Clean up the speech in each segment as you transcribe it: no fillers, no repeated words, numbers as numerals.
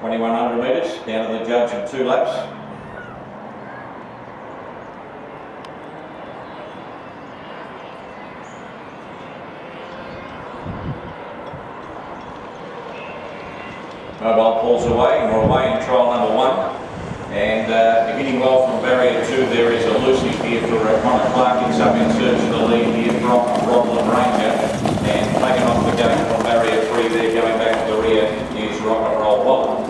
2100 metres, down to the judge in 2 laps. Mobile pulls away, and we're away in trial number 1. And beginning well from barrier 2, there is Elusive here for Connor Clark. It's up in search of the lead here from Rockland Ranger. And taking off the gate from barrier 3 there, going back to the rear, is Rock and Roll Wallet.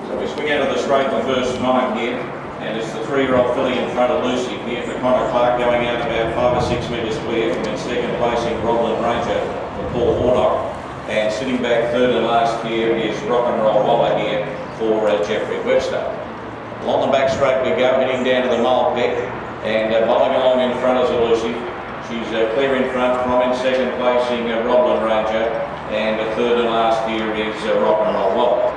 So we swing out of the straight the first time here, and it's the 3-year-old filly in front of Elusive here for Connor Clark, going out about 5 or 6 metres clear from in second place in Rockland Ranger for Paul Hornock. And sitting back third and last here is Rock and Roll Wallet here for Jeffrey Webster. Along the back straight we go, heading down to the mile peck, and bowling along in front is Elusive. She's clear in front from in second place in Rockland Ranger, and third and last here is Rock and Roll Wallet.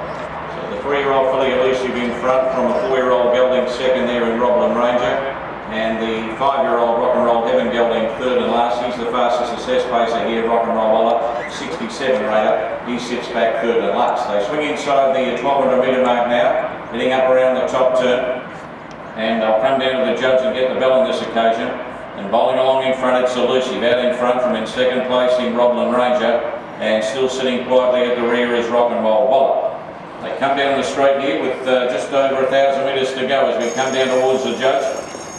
So the 3-year-old filly Elusive in front from a 4-year-old gelding second there in Rockland Ranger, and the 5-year-old Rock and Roll Heaven gelding third and last. He's the fastest assessed pacer here, Rock and Roll Wallet, 67 rater. He sits back third and last. They swing inside the 1200 metre mark now, heading up around the top turn, and I'll come down to the judge and get the bell on this occasion. And bowling along in front, it's Elusive. Out in front from in second place in Rockland Ranger, and still sitting quietly at the rear is Rock and Roll Wallet. They come down the straight here with just over 1,000 metres to go as we come down towards the judge.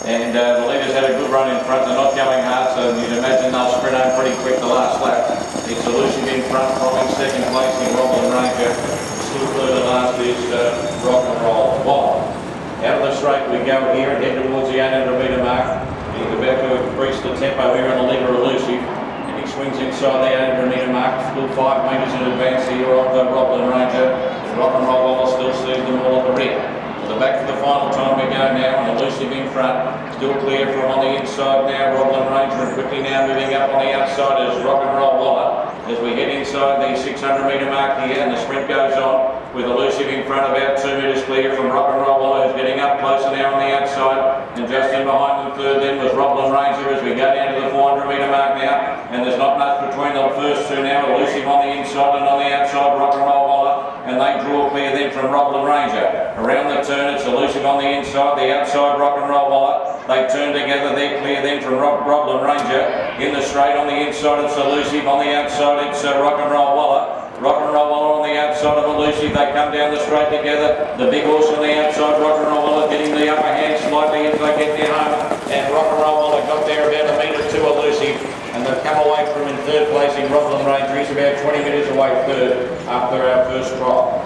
And the leaders had a good run in front. They're not going hard, so you'd imagine they'll sprint home pretty quick the last lap. It's Elusive in front from in second place in Rockland Ranger. Still third and last is Rock and Roll Wallet. Out of the straight we go here and head towards the 800 metre mark. He's about to increase the tempo here on the leader Elusive, and he swings inside the 800 metre mark, still 5 metres in advance here of the Rockland Ranger. And Rock and Roll Wallet still sees them all at the rear. To the back for the final time we go now, and Elusive in front, still clear from on the inside now, Rockland Ranger, and quickly now moving up on the outside is Rock and Roll Wallet. As we head inside the 600 metre mark here, and the sprint goes on, with Elusive in front about 2 metres clear from Rock and Roll Wallet, who's getting up closer now on the outside, and just in behind them third then was Rockland Ranger as we go down to the 400 metre mark now, and there's not much between the first two now. Elusive on the inside, and on the outside Rock and Roll Wallet, and they draw clear then from Rockland Ranger. Around the turn it's Elusive on the inside, the outside Rock and Roll Wallet. They turn together, they're clear then from Rockland Ranger. In the straight on the inside it's Elusive, on the outside it's Rock and Roll Wallet. Rock and Roll Wallet on the outside of Elusive. They come down the straight together. The big horse on the outside, Rock and Roll Wallet, getting the upper hand slightly if they get near home. And Rock and Roll Wallet got there about 1 metre to Elusive, and they've come away from in third place in Rockland Ranger. He's about 20 metres away third after our first trial.